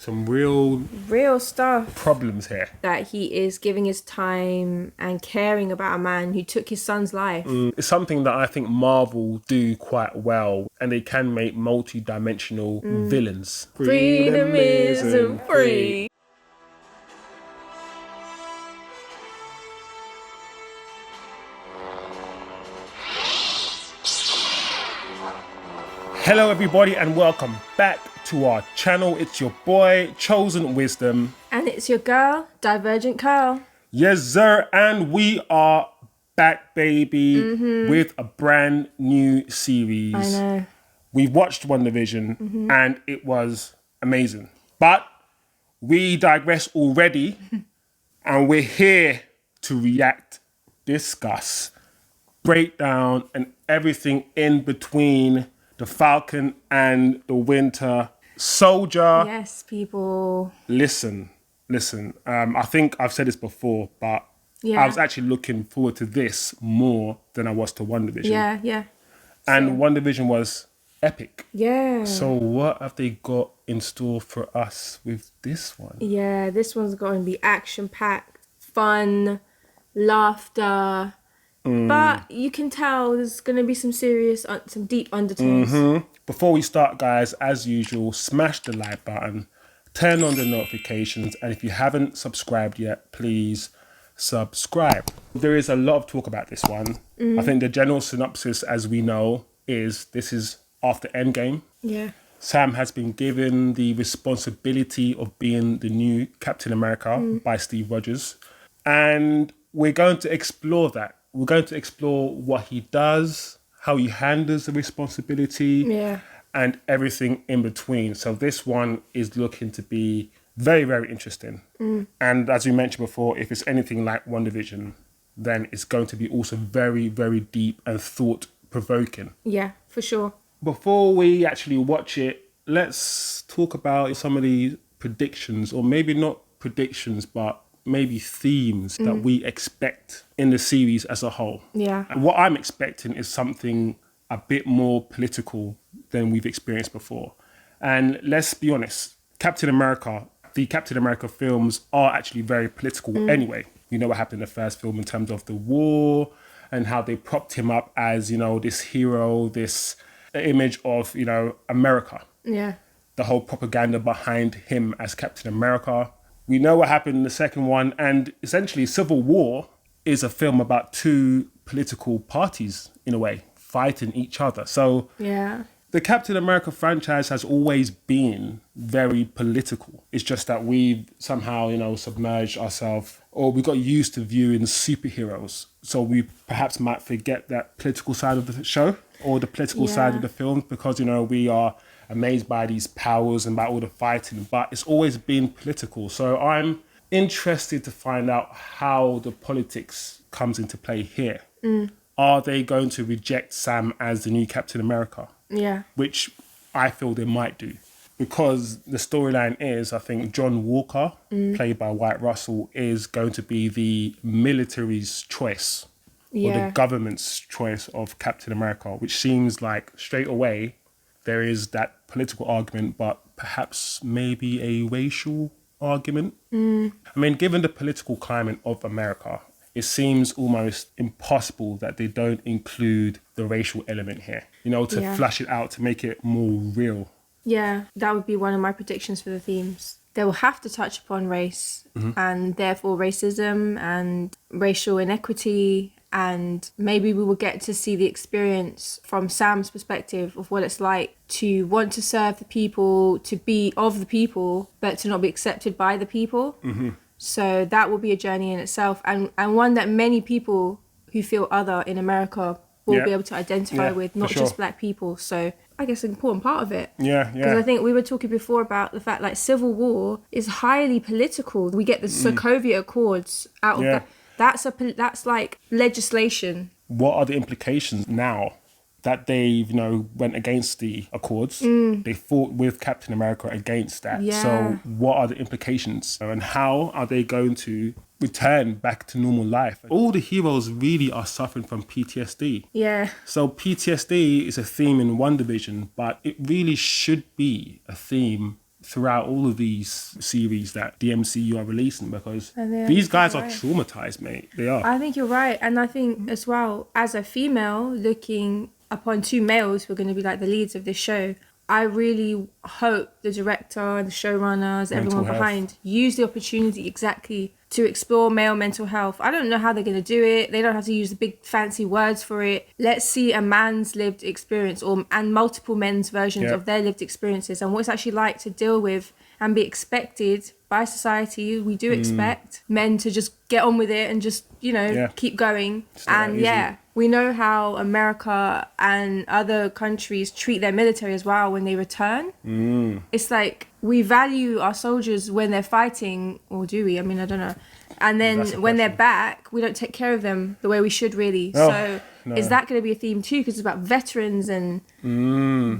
Some real stuff problems here. that he is giving his time and caring about a man who took his son's life. It's something that I think Marvel do quite well, and they can make multi-dimensional villains. Freedom isn't free. Hello everybody and welcome back to our channel. It's your boy Chosen Wisdom. And it's your girl, Divergent Curl. Yes sir, and we are back baby with a brand new series. I know. We've watched WandaVision and it was amazing. But we digress already and we're here to react, discuss, break down and everything in between the Falcon and the Winter Soldier. Yes, people. Listen. I think I've said this before, but Yeah. I was actually looking forward to this more than I was to WandaVision. Yeah. And WandaVision was epic. Yeah. So what have they got in store for us with this one? Yeah, this one's going to be action-packed, fun, laughter. But you can tell there's going to be some serious, some deep undertones. Before we start, guys, as usual, smash the like button, turn on the notifications, and if you haven't subscribed yet, please subscribe. There is a lot of talk about this one. I think the general synopsis, as we know, is this is after Endgame. Yeah. Sam has been given the responsibility of being the new Captain America by Steve Rogers. And we're going to explore that. We're going to explore what he does, how he handles the responsibility, and everything in between. So this one is looking to be very, very interesting. And as we mentioned before, if it's anything like WandaVision, then it's going to be also very, very deep and thought-provoking. Yeah, for sure. Before we actually watch it, let's talk about some of the predictions, or maybe not predictions, but maybe themes that we expect in the series as a whole. Yeah. And what I'm expecting is something a bit more political than we've experienced before. And let's be honest, the Captain America films are actually very political anyway. You know what happened in the first film in terms of the war and how they propped him up as, you know, this hero, this image of, you know, America. Yeah. The whole propaganda behind him as Captain America. We know what happened in the second one, and essentially Civil War is a film about two political parties, in a way, fighting each other. So Yeah. the Captain America franchise has always been very political. It's just that we've somehow, you know, submerged ourselves, or we got used to viewing superheroes. So we perhaps might forget that political side of the show or the political side of the film because, you know, we are amazed by these powers and by all the fighting, but it's always been political. So I'm interested to find out how the politics comes into play here. Are they going to reject Sam as the new Captain America? Yeah. Which I feel they might do. Because the storyline is, I think John Walker, played by Wyatt Russell, is going to be the military's choice or the government's choice of Captain America, which seems like straight away there is that political argument, but perhaps maybe a racial argument. I mean, given the political climate of America, it seems almost impossible that they don't include the racial element here, you know, to flush it out, to make it more real. Yeah, that would be one of my predictions for the themes. They will have to touch upon race and therefore racism and racial inequity, and maybe we will get to see the experience from Sam's perspective of what it's like to want to serve the people, to be of the people, but to not be accepted by the people. So that will be a journey in itself, and one that many people who feel other in America will be able to identify with, not just black people. So I guess an important part of it. Yeah. Because I think we were talking before about the fact like Civil War is highly political. We get the Sokovia Accords out of that. That's like legislation. What are the implications now that they, you know, went against the Accords? They fought with Captain America against that. Yeah. So what are the implications? And how are they going to return back to normal life? All the heroes really are suffering from PTSD. Yeah. So PTSD is a theme in WandaVision, but it really should be a theme throughout all of these series that the MCU are releasing, because And these guys are right. traumatized, mate. They are. I think you're right. And I think as well, as a female looking upon two males who are going to be like the leads of this show, I really hope the director, the showrunners, everyone behind use the opportunity exactly to explore male mental health. I don't know how they're going to do it. They don't have to use the big fancy words for it. Let's see a man's lived experience and multiple men's versions of their lived experiences and what it's actually like to deal with and be expected by society. We do expect men to just get on with it and just, keep going. And we know how America and other countries treat their military as well when they return. It's like we value our soldiers when they're fighting, or do we? I mean, I don't know. And then when they're back, we don't take care of them the way we should really. Is that going to be a theme too? Because it's about veterans and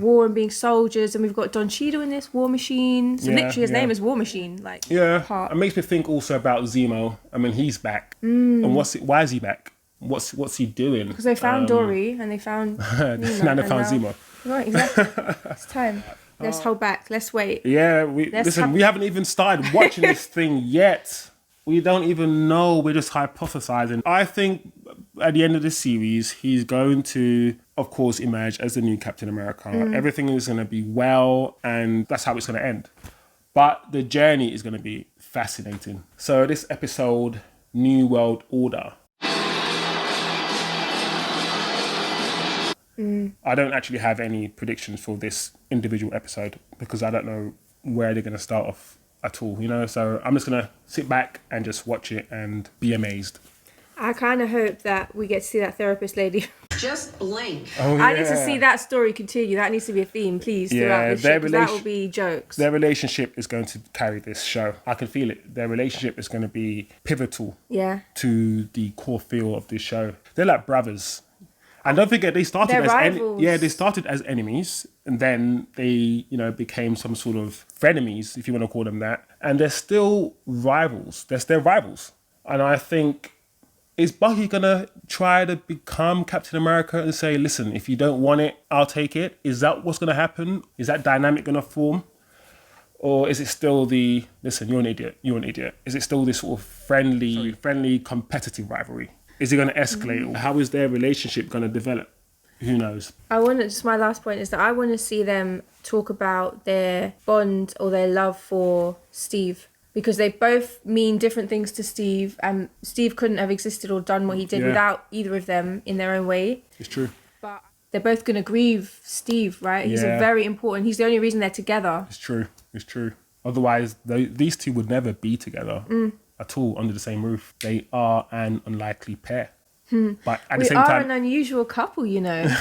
war and being soldiers. And we've got Don Cheadle in this, War Machine. So literally his name is War Machine. It makes me think also about Zemo. I mean, he's back. And why is he back? What's he doing? Because they found Dory and they found Nemo, now they found Zemo. Right, exactly. It's time. Let's hold back. Let's wait. Yeah, we haven't even started watching this thing yet. We don't even know. We're just hypothesizing. I think at the end of the series, he's going to, of course, emerge as the new Captain America. Everything is going to be well, and that's how it's going to end. But the journey is going to be fascinating. So this episode, New World Order. I don't actually have any predictions for this individual episode because I don't know where they're going to start off at all, so I'm just going to sit back and just watch it and be amazed. I kind of hope that we get to see that therapist lady. Just blink. Oh, yeah. I need to see that story continue. That needs to be a theme, please, throughout this show, because that will be jokes. Their relationship is going to carry this show. I can feel it. Their relationship is going to be pivotal to the core feel of this show. They're like brothers. And don't forget, they started they started as enemies, and then they, became some sort of frenemies, if you want to call them that. And they're still rivals. They're still rivals. And I think, is Bucky gonna try to become Captain America and say, "Listen, if you don't want it, I'll take it"? Is that what's gonna happen? Is that dynamic gonna form? Or is it still the, listen, you're an idiot, you're an idiot? Is it still this sort of friendly, competitive rivalry? Is it going to escalate? How is their relationship going to develop? Who knows? Just my last point is that I want to see them talk about their bond or their love for Steve, because they both mean different things to Steve, and Steve couldn't have existed or done what he did without either of them in their own way. It's true. But they're both going to grieve Steve, right? He's very important. He's the only reason they're together. It's true. Otherwise, these two would never be together. At all under the same roof. They are an unlikely pair. But at the same time, we are an unusual couple, Wanda.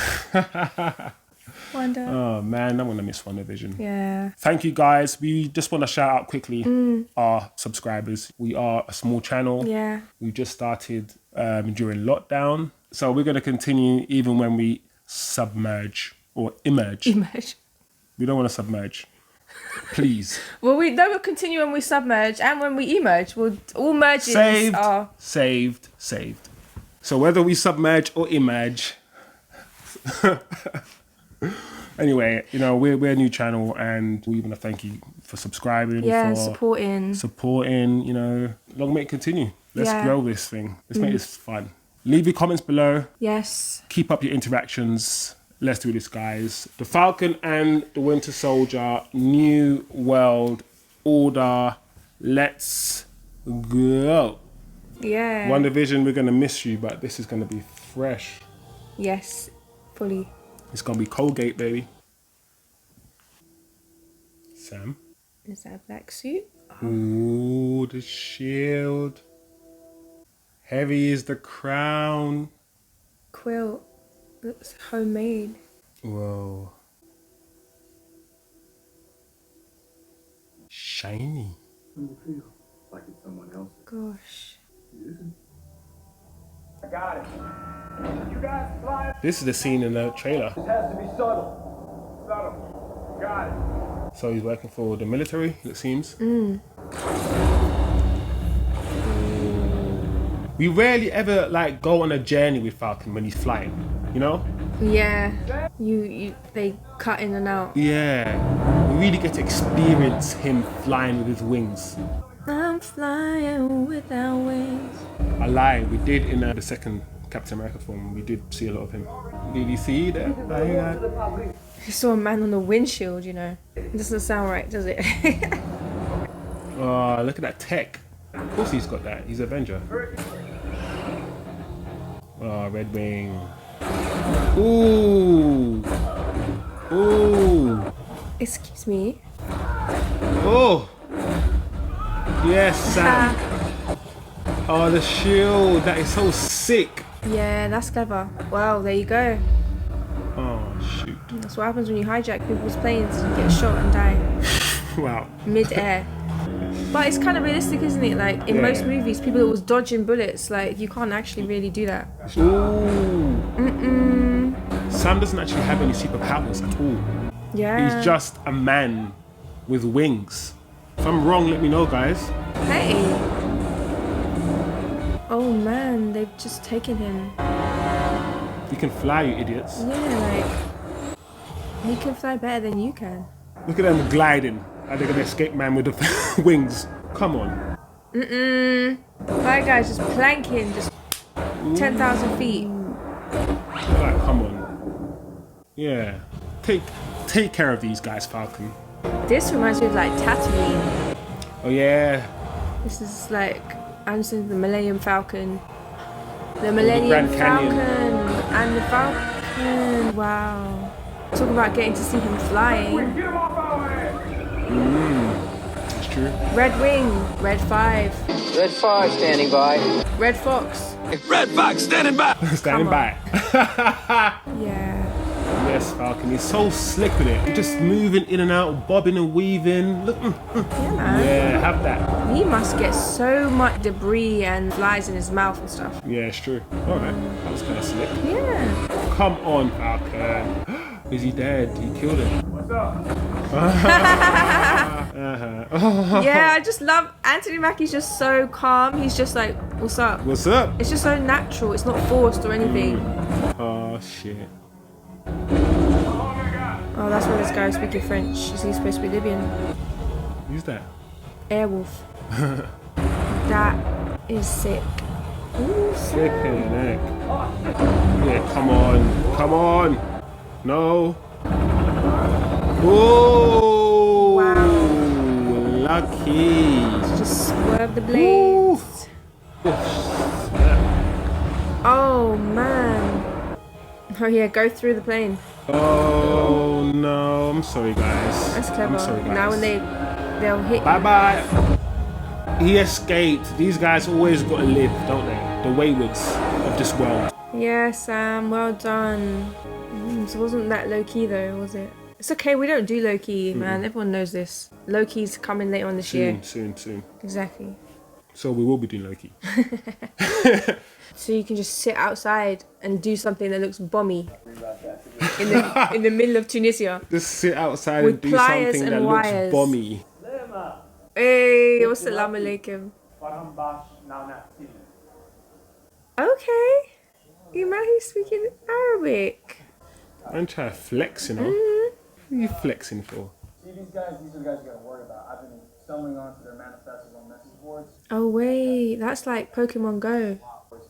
Oh man, I'm gonna miss WandaVision. Yeah. Thank you guys. We just want to shout out quickly our subscribers. We are a small channel. Yeah. We just started during lockdown, so we're gonna continue even when we submerge or emerge. We don't want to submerge. Please. Well, we'll continue when we submerge and when we emerge. All merges are... Saved. So whether we submerge or emerge... Anyway, we're a new channel, and we want to thank you for subscribing. For supporting, long may it continue. Let's grow this thing. Let's make this fun. Leave your comments below. Yes. Keep up your interactions. Let's do this, guys. The Falcon and the Winter Soldier, New World Order. Let's go. Yeah. WandaVision, we're going to miss you, but this is going to be fresh. Yes, fully. It's going to be Colgate, baby. Sam? Is that a black suit? Ooh, the shield. Heavy is the crown. Quilt. Looks homemade. Whoa. Shiny. Like it's someone else. Gosh. I got it. You guys fly. This is the scene in the trailer. This has to be subtle. Subtle. Got it. So he's working for the military, it seems. We rarely ever go on a journey with Falcon when he's flying, Yeah. They cut in and out. Yeah, we really get to experience him flying with his wings. I'm flying without wings. I lie, we did in the second Captain America film, we did see a lot of him. Did you see that? You saw a man on the windshield, you know. It doesn't sound right, does it? Oh, look at that tech. Of course he's got that, he's Avenger. Oh, Red Wing. Ooh. Ooh. Excuse me. Oh. Yes, Sam. Oh, the shield. That is so sick. Yeah, that's clever. Wow, there you go. Oh, shoot. That's what happens when you hijack people's planes. You get shot and die Wow. mid-air. But it's kind of realistic, isn't it? Like, in most movies, people that was dodging bullets, like, you can't actually really do that. Ooh. Sam doesn't actually have any superpowers at all. Yeah. He's just a man with wings. If I'm wrong, let me know, guys. Hey! Oh man, they've just taken him. You can fly, you idiots. Yeah, like, he can fly better than you can. Look at them gliding. Are they gonna escape man with the wings? Come on. That guy's just planking, just 10,000 feet. Like, come on. Yeah. Take care of these guys, Falcon. This reminds me of like Tatooine. Oh yeah. This is like Anderson, the Millennium Falcon. The Millennium Grand Falcon Canyon. and the Falcon. Wow. Talk about getting to see him flying. Get him off our way! That's true. Red Wing, Red 5, Red 5 standing by. Red Fox. Red Fox standing by. Standing on. back. Yeah. Yes, Falcon. He's so slick with it. He's just moving in and out, bobbing and weaving. Look. Yeah, man. Yeah, have that. He must get so much debris and flies in his mouth and stuff. Yeah, it's true. Alright. That was kind of slick. Yeah. Come on, Falcon. Is he dead? He killed him. What's up? Yeah, I just love Anthony Mackie's just so calm. He's just like, what's up? What's up? It's just so natural. It's not forced or anything. Oh, shit. Oh, that's why this guy is speaking French. Is he supposed to be Libyan? Who's that? Airwolf. That is sick. Ooh, Sick in the neck. Yeah, come on. Come on. No. Oh. Wow. Lucky. Just swerve the blades. Oh, man. Oh, yeah, go through the plane. Oh no, I'm sorry guys. That's clever. I'm sorry guys. Now when they'll hit Bye bye. He escaped. These guys always gotta live, don't they? The waywards of this world. Yeah, Sam, well done. So it wasn't that low-key though, was it? It's okay, we don't do low-key, man. Everyone knows this. Low-key's coming later on this year. Soon. Exactly. So we will be doing Loki. So you can just sit outside and do something that looks bomby in the middle of Tunisia. Just sit outside With and do pliers something and that wires. looks bomby. Hey, wassalamu alaikum. Okay. You man, he's speaking Arabic. I'm trying to flex, you know. Who are you flexing for? See, these are the guys you gotta worry about. I've been stumbling onto their manifestos on message boards. Oh wait, that's like Pokemon Go.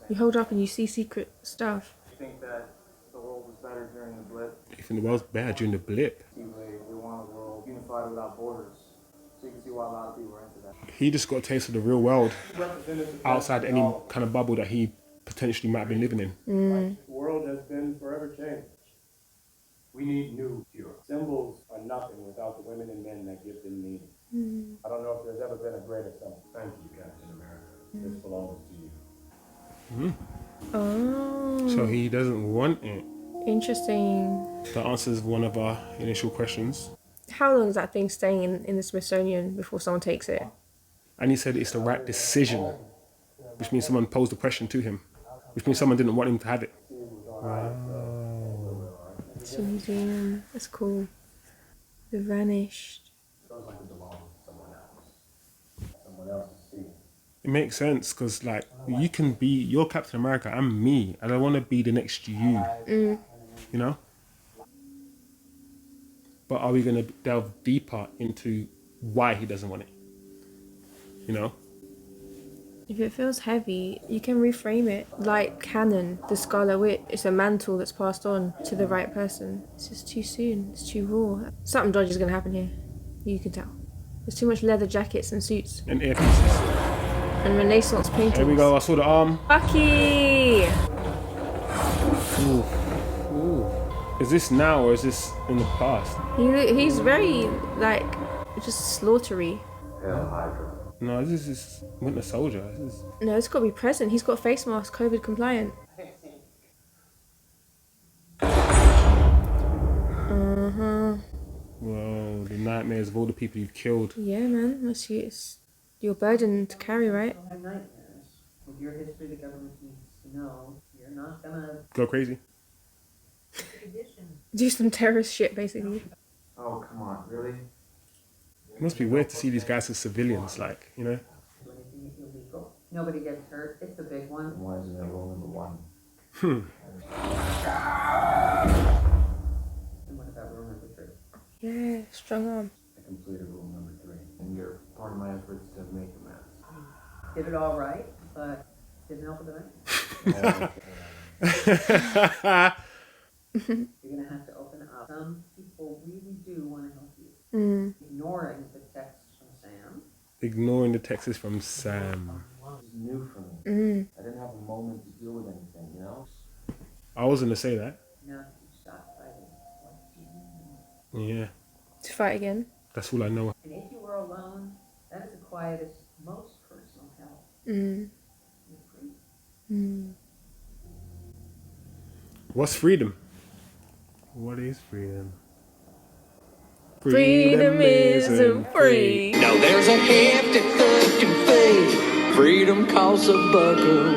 You hold up and you see secret stuff. You think that the world was better during the blip? You think the world's better during the blip? We want a world unified without borders. So you can see why a lot of people are into that. He just got a taste of the real world outside any kind of bubble that he potentially might have been living in. The world has been forever changed. We need new heroes. Symbols are nothing without the women and men that give them meaning. I don't know if there's ever been a greater symbol. Thank you, Captain America. This belongs to you. Oh, So he doesn't want it. interesting. That answers one of our initial questions. How long is that thing staying in the Smithsonian before someone takes it? And he said it's the right decision, which means someone posed a question to him, which means someone didn't want him to have it. It's a museum. That's cool. The Vanished. Feels like it belongs to someone else. Someone else is seeing. It makes sense because, like, you're Captain America, I'm me. I don't want to be the next you. you know? But are we going to delve deeper into why he doesn't want it? You know? If it feels heavy, you can reframe it. Like Canon, the Scarlet Witch, it's a mantle that's passed on to the right person. It's just too soon. It's too raw. Something dodgy is going to happen here. You can tell. There's too much leather jackets and suits. And earpieces. And Renaissance paintings. There we go. I saw the arm. Bucky! Ooh. Ooh. Is this now or is this in the past? He's very, like, just slaughtery. No, this is Winter Soldier. No, it's got to be present. He's got a face mask, COVID compliant. Well, the nightmares of all the people you've killed. Yeah, man. It's your burden to carry, right? Nightmares. With your history, the government needs to know you're not gonna Go crazy. Do some terrorist shit, basically. Oh, come on, really? It must be weird to see these guys as civilians, like, you know? do anything illegal. Nobody gets hurt. It's the big one. Why isn't that rule number one? And what about rule number 3? Yeah, strong arm. I completed rule number 3, and you're part of my efforts to make amends. Did it all right, but didn't help with the rest. You're gonna have to open up. Some people really do want to help you. Ignoring the text from Sam. Ignoring the texts from Sam. This is new for me. I didn't have a moment to deal with anything, you know? I was going to say that. Now that you stop fighting, what do you know? Yeah. To fight again. That's all I know. And if you were alone, that is the quietest, most personal help. Mm. You're free. Mm. What's freedom? What is freedom? Freedom isn't free. Now there's a hefty fucking fee. Freedom costs a buck a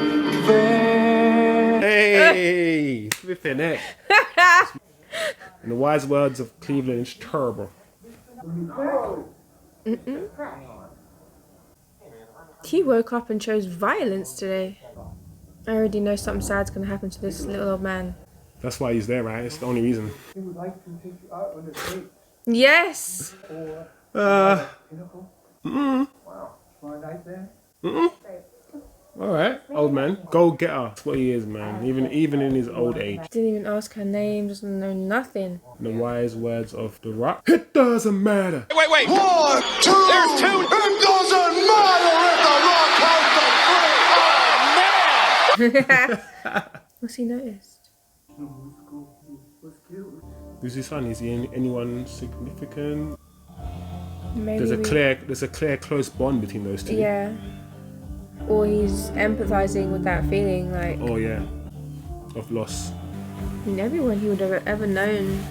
fare. Hey! Flipping heck. In the wise words of Cleveland, it's terrible. He woke up and chose violence today. I already know something sad's gonna happen to this little old man. That's why he's there, right? It's the only reason. He would like to take you out on a date Yes! or pinnacle. Wow. For a night there. Alright, old man. Go get her. That's what he is, man. Even in his old age. Didn't even ask her name, doesn't know nothing. In the wise words of The Rock. It doesn't matter. Wait. 1, 2. There's 2. It doesn't matter if the rock has the What's he noticed? Who's his son? Is he anyone significant? Maybe There's a clear close bond between those two. Yeah. Or he's empathizing with that feeling, like, Oh yeah. Of loss. I mean, everyone he would have ever known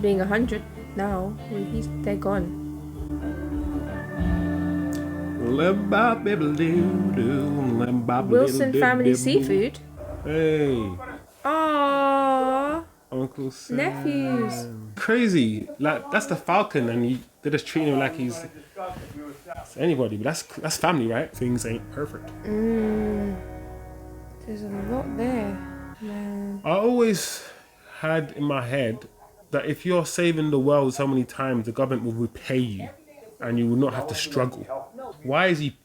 being 100 now, they're gone. Wilson Family Seafood? Hey. Aww. Uncle Sam. Nephews. Crazy. Like, that's the Falcon and they're just treating him like he's anybody. But that's family, right? Things ain't perfect. There's a lot there, man. I always had in my head that if you're saving the world so many times, the government will repay you and you will not have to struggle. Why is he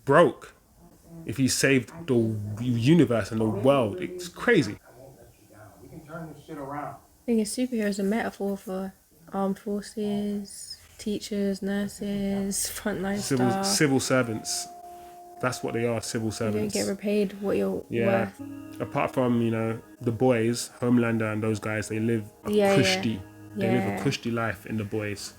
broke if he saved the universe and the world? It's crazy. We can turn this shit around. I think a superhero is a metaphor for armed forces, teachers, nurses, frontline staff. Civil servants. That's what they are, civil You servants. don't get repaid what you're worth. Apart from, the boys, Homelander and those guys, they live a cushy. They live a cushy life in the boys.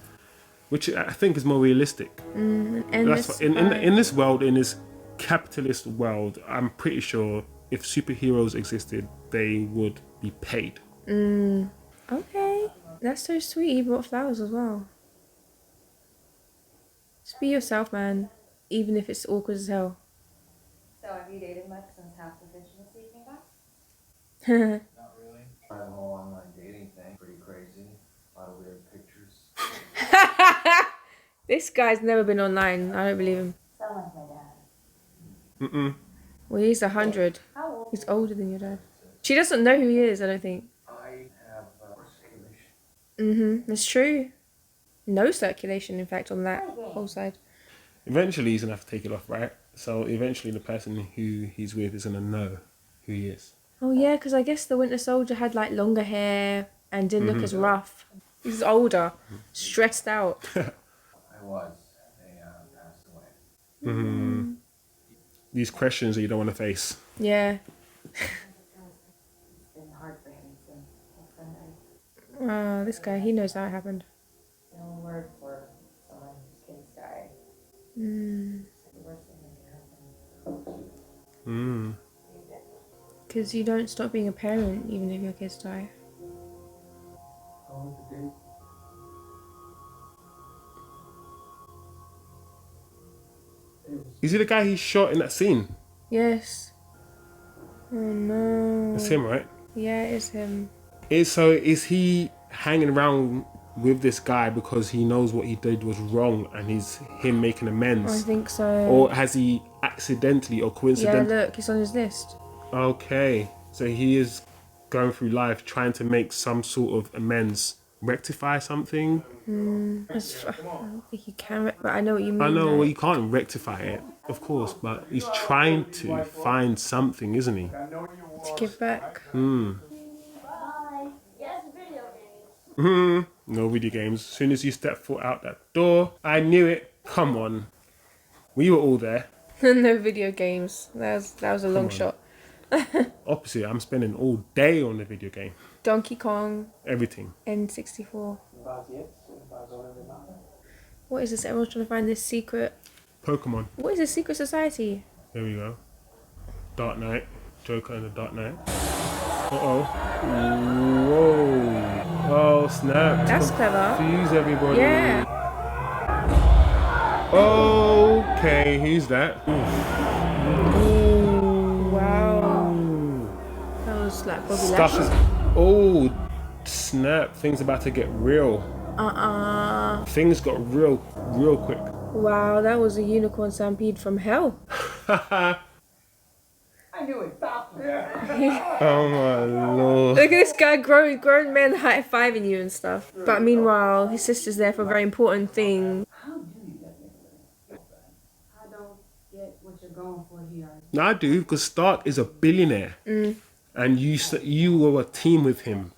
Which I think is more realistic. And That's what, in this world, in this capitalist world, I'm pretty sure if superheroes existed, they would be paid. Okay. That's so sweet. He brought flowers as well. Just be yourself, man. Even if it's awkward as hell. So have you dated much since Half the Vision came back? Not really. The whole online dating thing, pretty crazy. A lot of weird pictures. This guy's never been online. I don't believe him. Sound like my dad. Well, he's 100. How old? He's older than your dad. She doesn't know who he is, I don't think. I It's true. No circulation, in fact, on that whole side. Eventually, he's gonna have to take it off, right? So eventually, the person who he's with is gonna know who he is. Oh yeah, because I guess the Winter Soldier had like longer hair and didn't look as rough. He's older, stressed out. I was. They passed away. These questions that you don't want to face. Yeah. It's been hard for him since Sunday. Oh, this guy, he knows how it happened. No word for someone whose kids died. It's the worst thing that can happen. Because you don't stop being a parent even if your kids die. Is he the guy he shot in that scene? Yes. Oh no. It's him, right? Yeah, it's him. Is he hanging around with this guy because he knows what he did was wrong and he's him making I amends? think so. Or has he accidentally or Yeah, coincidentally? look, it's on his list. Okay, so he is going through life trying to make some sort of amends, rectify something. I don't think you can, but I know what you mean. I know, like- well, you can't rectify it, of course, but he's trying to find something, isn't he? to give back. Bye. Yes, video games. No video games. As soon as you step foot out that door, I knew it. Come on. We were all there. No video games. That was a long shot. Opposite, I'm spending all day on the video game. Donkey Kong, Everything. N64. What is this? Everyone's trying to find this secret. Pokemon. What is this secret society? There we go. Dark Knight. Joker and the Dark Knight. Uh-oh. Whoa. Oh, snap. That's clever. Confuse everybody. Yeah. Okay, who's that? Ooh, wow. That was like Bobby Stuff is... Lashley. Oh, snap. Things about to get real. Things got real quick. Wow, that was a unicorn stampede from hell. I knew it, Falcon. Oh my lord. Look at this guy, grown men high-fiving you and stuff. But meanwhile, his sister's there for a very important thing. How do you get there? I don't get what you're going for here. No, I do, because Stark is a billionaire. And you were a team with him.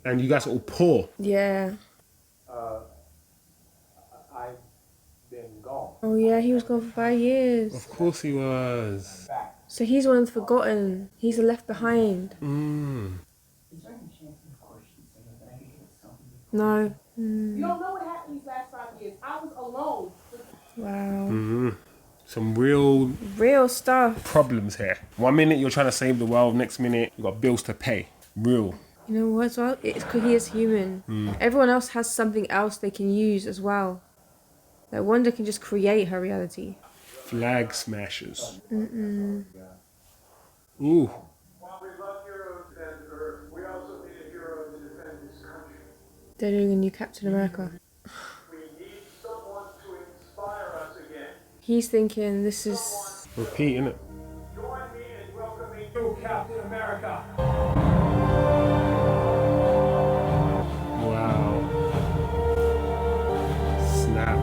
And you guys are all poor. Yeah. I've been gone. Oh yeah, he was gone for 5 years. Of course he was. So he's one of the forgotten. He's the left behind. Is there any chance, of course, you say that I could get something? No. You don't know what happened these last 5 years. I was alone. Wow. Some real Real stuff. problems here. 1 minute you're trying to save the world, next minute you got bills to pay. Real. You know what as well? It's because he is human. Everyone else has something else they can use as well. Like Wanda can just create her reality. Flag smashers. Ooh. While we love heroes and Earth, we also need a hero to defend this country. They're doing a new Captain America. We need someone to inspire us again. He's thinking this is... Repeat, innit? Join me in welcoming new Captain America. Wow. Snap.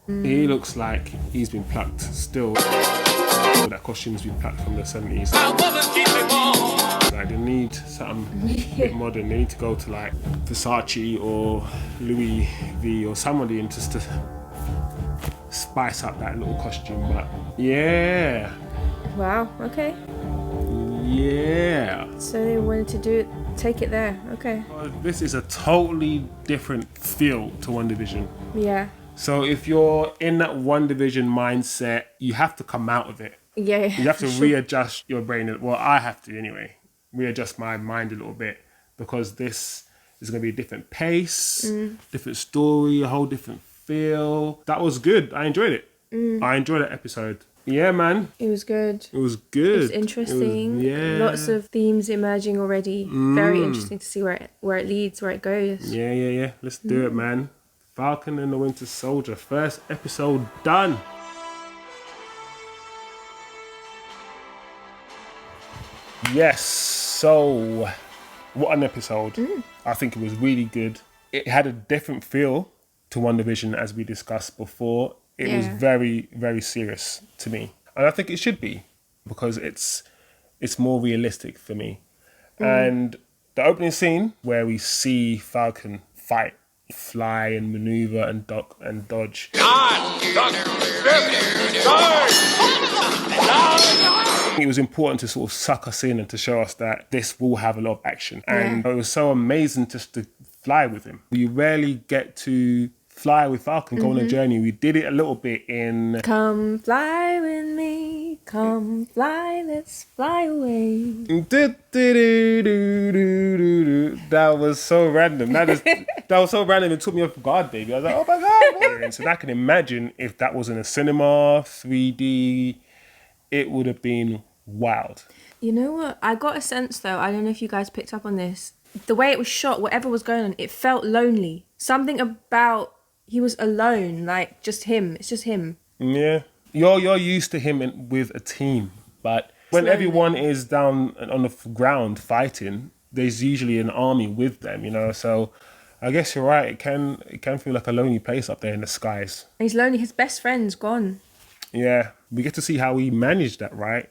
He looks like he's been plucked still. That costume's been plucked from the 70s. Like they need something a bit modern. They need to go to like Versace or Louis V or somebody and just to spice up that little costume. But yeah. Wow, okay. Yeah. So they wanted to do it, take it there. Okay. This is a totally different feel to WandaVision. Yeah. So if you're in that WandaVision mindset, you have to come out of it. Yeah. You have to readjust your brain. Well, I have to anyway. Readjust my mind a little bit because this is going to be a different pace, different story, a whole different feel. That was good. I enjoyed it. I enjoyed that episode. Yeah, man. It was good. It was good. It's interesting. Yeah. Lots of themes emerging already. Very interesting to see where it leads, where it goes. Yeah. Let's do it, man. Falcon and the Winter Soldier. First episode done. Yes, so what an episode. I think it was really good. It had a different feel to WandaVision, as we discussed before. It was very, very serious to me. And I think it should be, because it's more realistic for me. And the opening scene where we see Falcon fight, fly and maneuver and duck and dodge. It was important to sort of suck us in and to show us that this will have a lot of action. And it was so amazing just to fly with him. We rarely get to fly with Falcon, go on a journey. We did it a little bit in... Come fly with me, come fly, let's fly away. That was so random. That was so random. It took me off guard, baby. I was like, oh my God. And so I can imagine if that was in a cinema, 3D, it would have been wild. You know what? I got a sense, though, I don't know if you guys picked up on this. The way it was shot, whatever was going on, it felt lonely. Something about he was alone, like just him. It's just him. Yeah. You're used to him with a team, but when everyone is down on the ground fighting, there's usually an army with them, you know. So I guess you're right. It can feel like a lonely place up there in the skies. And he's lonely. His best friend's gone. Yeah, we get to see how he managed that, right?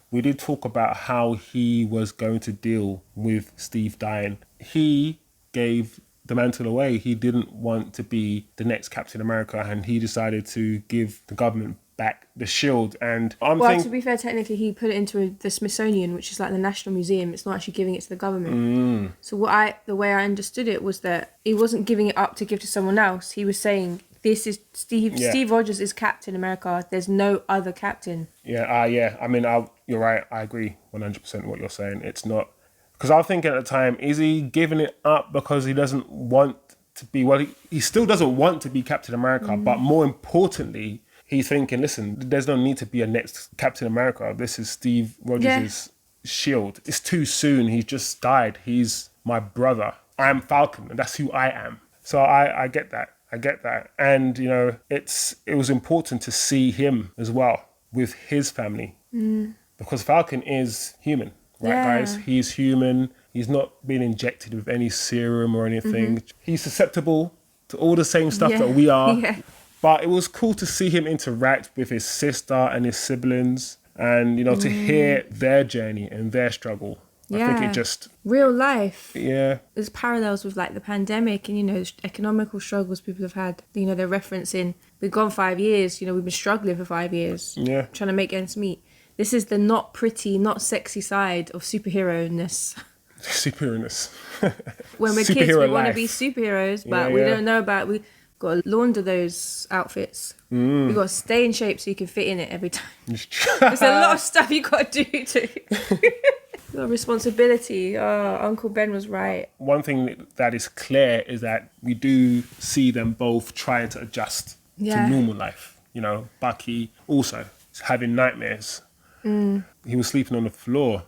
We did talk about how he was going to deal with Steve dying. He gave the mantle away. He didn't want to be the next Captain America, and he decided to give the government back the shield. And to be fair, technically he put it into the Smithsonian, which is like the National Museum. It's not actually giving it to the government. So the way I understood it was that he wasn't giving it up to give to someone else. He was saying, this is Steve Rogers is Captain America. There's no other captain. Yeah. I mean, you're right. I agree 100% with what you're saying. It's not... Because I was thinking at the time, is he giving it up because he doesn't want to be... Well, he still doesn't want to be Captain America, but more importantly, he's thinking, listen, there's no need to be a next Captain America. This is Steve Rogers' shield. It's too soon. He's just died. He's my brother. I'm Falcon, and that's who I am. So I get that. And, you know, it was important to see him as well with his family. Because Falcon is human. Right, guys? He's human. He's not been injected with any serum or anything. He's susceptible to all the same stuff that we are. But it was cool to see him interact with his sister and his siblings, and, you know, to hear their journey and their struggle. I think it just... Real life. Yeah. There's parallels with, like, the pandemic and, you know, economical struggles people have had. You know, they're referencing, we've gone 5 years, you know, we've been struggling for 5 years. Yeah. Trying to make ends meet. This is the not pretty, not sexy side of superhero-ness. Superhero-ness. When we're kids, we want to be superheroes, but we don't know about... We've got to launder those outfits. We've got to stay in shape so you can fit in it every time. There's a lot of stuff you got to do too. Got responsibility. Oh, Uncle Ben was right. One thing that is clear is that we do see them both trying to adjust to normal life. You know, Bucky also having nightmares. He was sleeping on the floor.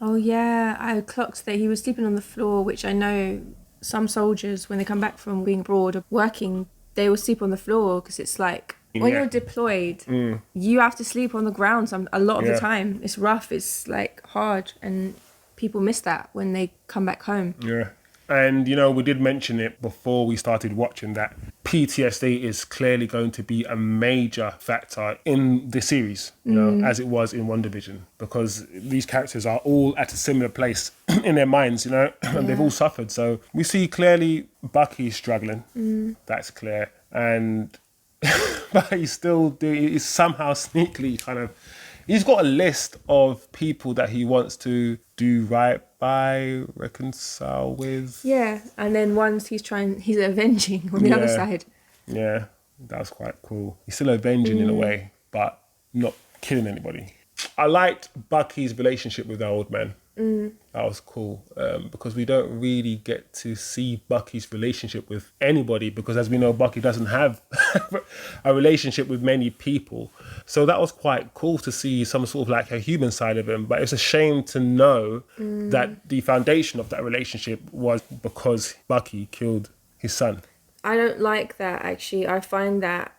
Oh yeah, I clocked that he was sleeping on the floor, which I know some soldiers, when they come back from being abroad or working, they will sleep on the floor, because it's like, when you're deployed, you have to sleep on the ground a lot of the time. It's rough, it's like hard, and people miss that when they come back home. Yeah. And, you know, we did mention it before we started watching that PTSD is clearly going to be a major factor in the series, you know, as it was in WandaVision, because these characters are all at a similar place in their minds, you know, and they've all suffered. So we see clearly Bucky struggling. That's clear. And but he's somehow sneakily kind of... He's got a list of people that he wants to do right by, reconcile with. Yeah, and then once he's avenging on the other side. Yeah, that was quite cool. He's still avenging in a way, but not killing anybody. I liked Bucky's relationship with the old man. That was cool, because we don't really get to see Bucky's relationship with anybody, because as we know, Bucky doesn't have a relationship with many people. So that was quite cool to see some sort of like a human side of him. But it's a shame to know that the foundation of that relationship was because Bucky killed his son. I don't like that, actually. I find that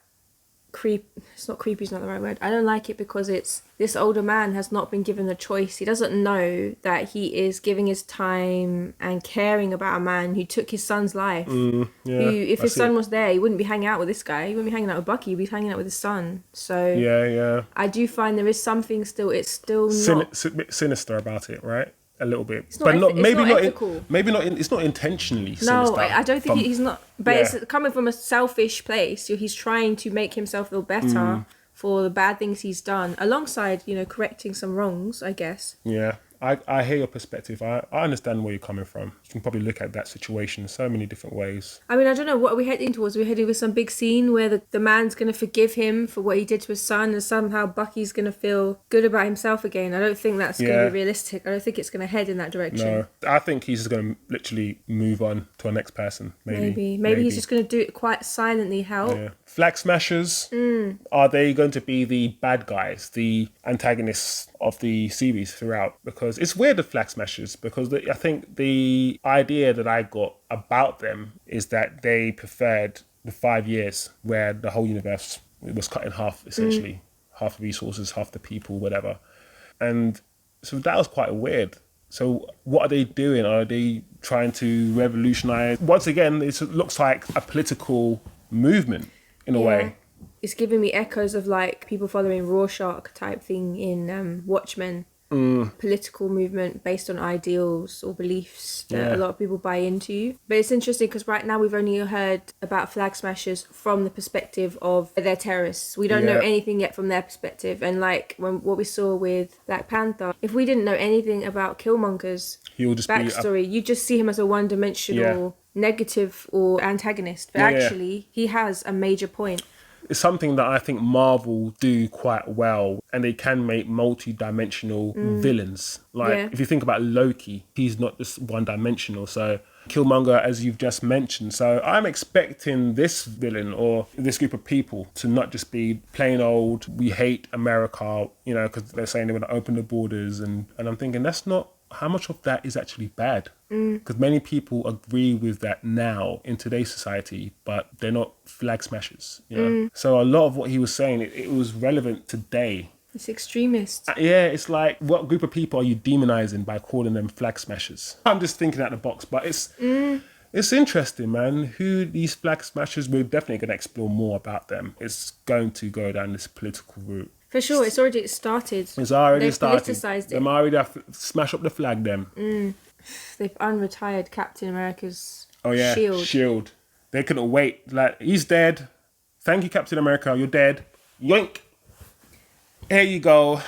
it's not creepy, is not the right word. I don't like it because it's this older man has not been given a choice. He doesn't know that he is giving his time and caring about a man who took his son's life. Who, if his son was there, he wouldn't be hanging out with this guy. He wouldn't be hanging out with Bucky. He'd be hanging out with his son. So I do find there is something still. It's still not a bit sinister about it, right? A little bit, it's not It's not intentionally sinister. No, I don't think he's not. But it's coming from a selfish place. He's trying to make himself feel better for the bad things he's done, alongside correcting some wrongs, I guess. Yeah, I hear your perspective. I understand where you're coming from. You can probably look at that situation in so many different ways. I mean, I don't know, what are we heading towards? We're heading with some big scene where the man's going to forgive him for what he did to his son, and somehow Bucky's going to feel good about himself again. I don't think that's going to be realistic. I don't think it's going to head in that direction. No, I think he's just going to literally move on to our next person. Maybe he's just going to do it quite silently, help. Yeah. Flag Smashers, are they going to be the bad guys, the antagonists of the series throughout? Because it's weird, the Flag Smashers, because I think the idea that I got about them is that they preferred the 5 years where the whole universe was cut in half, essentially. Half the resources, half the people, whatever. And so that was quite weird. So what are they doing? Are they trying to revolutionize? Once again, it looks like a political movement in a way. It's giving me echoes of like people following Rorschach type thing in Watchmen. Political movement based on ideals or beliefs that a lot of people buy into. But it's interesting because right now we've only heard about Flag Smashers from the perspective of they're terrorists. We don't know anything yet from their perspective. And like what we saw with Black Panther, if we didn't know anything about Killmonger's backstory, you just see him as a one-dimensional negative or antagonist. But actually, he has a major point. It's something that I think Marvel do quite well, and they can make multi-dimensional villains. Like if you think about Loki, he's not just one-dimensional. So Killmonger, as you've just mentioned. So I'm expecting this villain or this group of people to not just be plain old, we hate America, because they're saying they want to open the borders. And I'm thinking that's not, how much of that is actually bad? Because many people agree with that now in today's society, but they're not flag smashers. So a lot of what he was saying, it was relevant today. It's extremist. It's like, what group of people are you demonizing by calling them flag smashers? I'm just thinking out the box, but it's interesting, man. Who these flag smashers, we're definitely going to explore more about them. It's going to go down this political route. For sure, it's already started. It's already They've started. politicized it. Them already smash up the flag, them. They've unretired Captain America's shield. They couldn't wait. Like, he's dead. Thank you, Captain America. You're dead. Yoink. Here you go.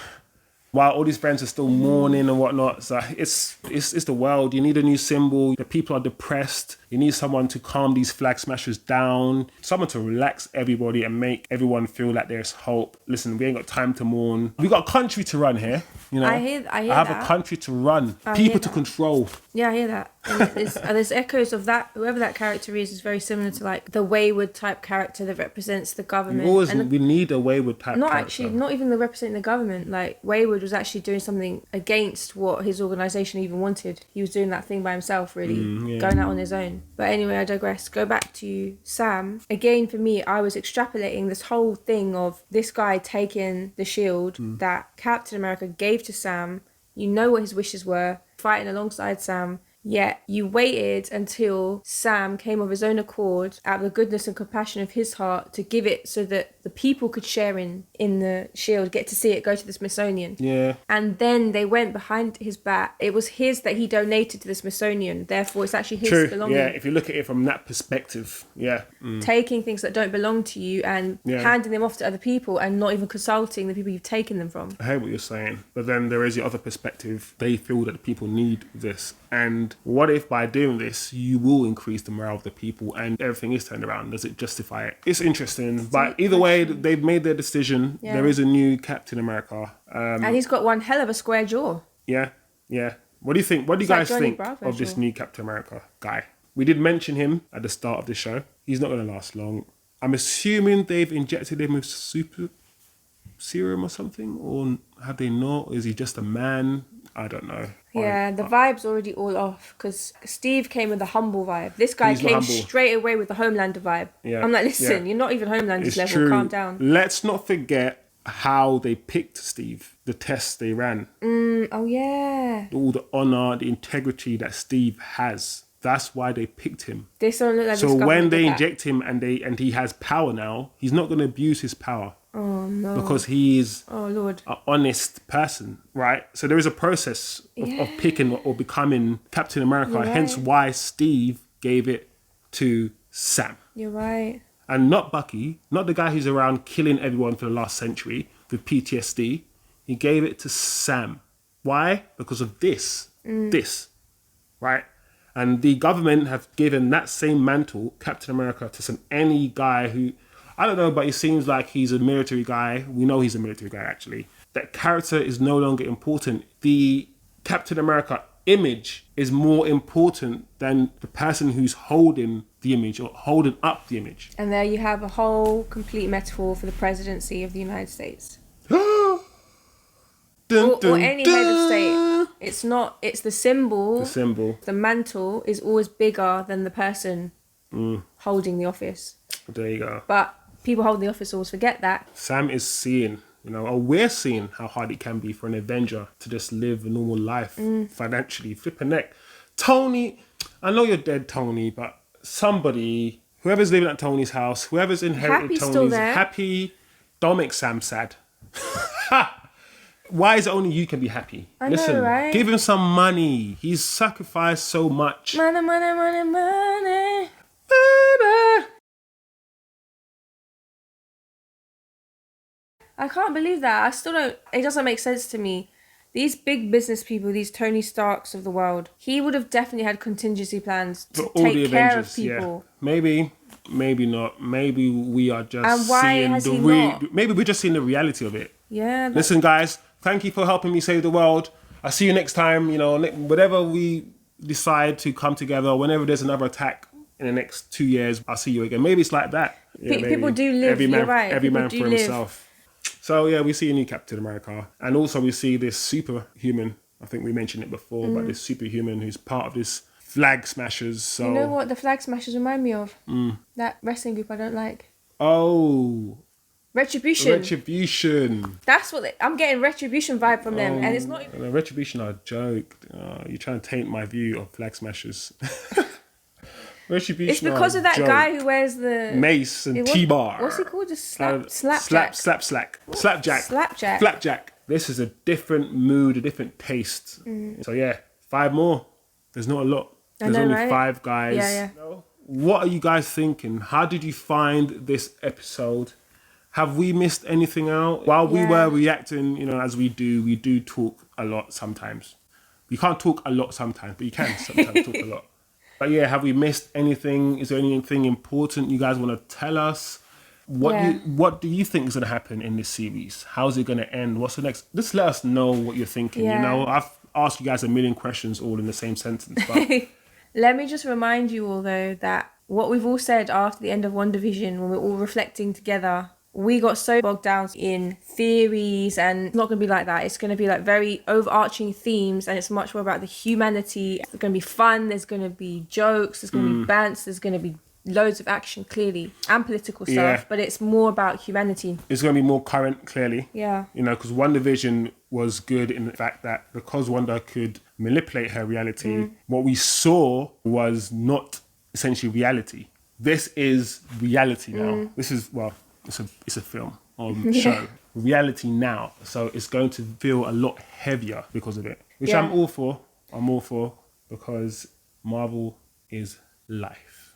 While all these friends are still mourning and whatnot. So it's the world. You need a new symbol. The people are depressed. You need someone to calm these flag smashers down. Someone to relax everybody and make everyone feel like there's hope. Listen, we ain't got time to mourn. We got a country to run here. I hear I have that. a country to run. People to control. Yeah, I hear that. And there's echoes of that. Whoever that character is very similar to like the wayward type character that represents the government. We need a wayward type character. Not even the representing the government. Like Wayward was actually doing something against what his organisation even wanted. He was doing that thing by himself, really, going out on his own. But anyway, I digress. Go back to Sam. Again, for me, I was extrapolating this whole thing of this guy taking the shield that Captain America gave to Sam. You know what his wishes were, fighting alongside Sam. Yet you waited until Sam came of his own accord, out of the goodness and compassion of his heart, to give it so that the people could share in the shield, get to see it go to the Smithsonian. Yeah. And then they went behind his back. It was his that he donated to the Smithsonian. Therefore, it's actually his belonging. Yeah, if you look at it from that perspective, taking things that don't belong to you and handing them off to other people and not even consulting the people you've taken them from. I hear what you're saying. But then there is the other perspective. They feel that the people need this. And what if by doing this, you will increase the morale of the people and everything is turned around? Does it justify it? It's interesting. But either way, they've made their decision. Yeah. There is a new Captain America. And he's got one hell of a square jaw. Yeah. What do you think? What do you guys think of this new Captain America guy? We did mention him at the start of the show. He's not going to last long. I'm assuming they've injected him with super serum or something, or have they not? Is he just a man? I don't know. Yeah, the vibe's already all off because Steve came with a humble vibe. This guy He's not came humble. straight away with the Homelander vibe. Yeah, I'm like, listen, yeah. you're not even Homelander's It's level. true. Calm down. Let's not forget how they picked Steve, the tests they ran. Oh, yeah. All the honor, the integrity that Steve has. That's why they picked him. This don't look like So this when government they did that. inject him and he has power now, he's not going to abuse his power. Oh, no. Because he is Oh, Lord. an honest person, right? So there is a process of picking or becoming Captain America. You're Hence right. why Steve gave it to Sam. You're right. And not Bucky, not the guy who's around killing everyone for the last century with PTSD. He gave it to Sam. Why? Because of this. This. Right? And the government have given that same mantle, Captain America, to any guy who, I don't know, but it seems like he's a military guy. We know he's a military guy, actually. That character is no longer important. The Captain America image is more important than the person who's holding the image or holding up the image. And there you have a whole complete metaphor for the presidency of the United States. Or any head of state. It's not, it's the symbol. The symbol. The mantle is always bigger than the person holding the office. There you go. But people holding the office always forget that. Sam is seeing, or we're seeing how hard it can be for an Avenger to just live a normal life financially. Flip a neck. Tony, I know you're dead, Tony, but somebody, whoever's living at Tony's house, whoever's inherited Happy's still Tony's there. happy, don't make Sam sad. Why is it only you can be happy? I know, right? Give him some money. He's sacrificed so much. Money, money, money, money. I can't believe that. I still don't, it doesn't make sense to me. These big business people, these Tony Starks of the world, he would have definitely had contingency plans to For all the take care of Avengers, people. yeah. Maybe not. Maybe we are just And why seeing has the he not? maybe we're just seeing the reality of it. Yeah. that- Listen, guys, thank you for helping me save the world. I'll see you next time. Whatever we decide to come together, whenever there's another attack in the next 2 years, I'll see you again. Maybe it's like that. Yeah, People maybe. do live, Every man, you're right. Every People man do for live. himself. So yeah, we see a new Captain America, and also we see this superhuman. I think we mentioned it before, but this superhuman who's part of this Flag Smashers. So You know what the Flag Smashers remind me of? That wrestling group I don't like. Oh, Retribution. Retribution. That's what I'm getting. Retribution vibe from them, and it's not even. Retribution are a joke. You're trying to taint my view of Flag Smashers. Retribution. It's because are of that a joke. guy who wears the Mace and T-bar. What's he called? Just slapjack. Slapjack. This is a different mood, a different taste. So yeah, 5 more. There's not a lot. There's know, only right? 5 guys. Yeah. What are you guys thinking? How did you find this episode? Have we missed anything out? While we were reacting, as we do talk a lot sometimes. You can't talk a lot sometimes, but you can sometimes talk a lot. But yeah, have we missed anything? Is there anything important you guys want to tell us? What do you think is going to happen in this series? How's it going to end? What's the next? Just let us know what you're thinking. Yeah. I've asked you guys a million questions all in the same sentence. But Let me just remind you all though that what we've all said after the end of WandaVision, when we're all reflecting together, we got so bogged down in theories, and it's not going to be like that. It's going to be like very overarching themes, and it's much more about the humanity. It's going to be fun. There's going to be jokes. There's going to be bants. There's going to be loads of action, clearly, and political stuff. Yeah. But it's more about humanity. it's going to be more current, clearly. Yeah. Because WandaVision was good in the fact that because Wanda could manipulate her reality, what we saw was not essentially reality. This is reality now. This is, it's a film or show. Reality now. So it's going to feel a lot heavier because of it, which I'm all for. I'm all for, because Marvel is life.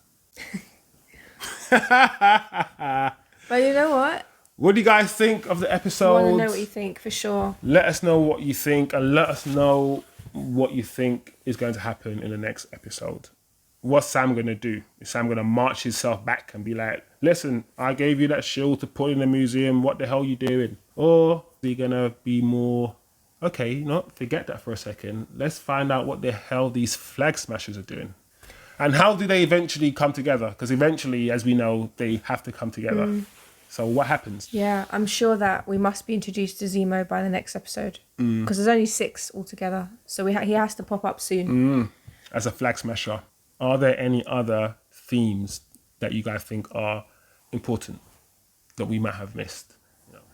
But you know what? What do you guys think of the I episode? want to know what you think, for sure. Let us know what you think, and let us know what you think is going to happen in the next episode. What's Sam going to do? Is Sam going to march himself back and be like, listen, I gave you that shield to put in the museum. What the hell are you doing? Or is he going to be more, okay, forget that for a second. Let's find out what the hell these Flag Smashers are doing. And how do they eventually come together? Because eventually, as we know, they have to come together. So what happens? Yeah, I'm sure that we must be introduced to Zemo by the next episode. Because there's only 6 altogether. So he has to pop up soon. As a flag smasher, are there any other themes that you guys think are important that we might have missed?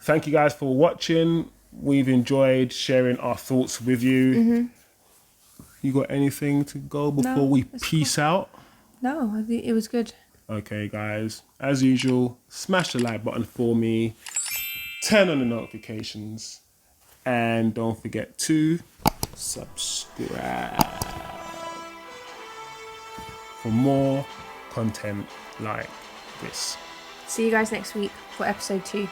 Thank you guys for watching. We've enjoyed sharing our thoughts with you. You got anything to go before we peace out? No, I think it was good. Okay, guys. As usual, smash the like button for me. Turn on the notifications. And don't forget to subscribe for more content like this. See you guys next week for episode 2.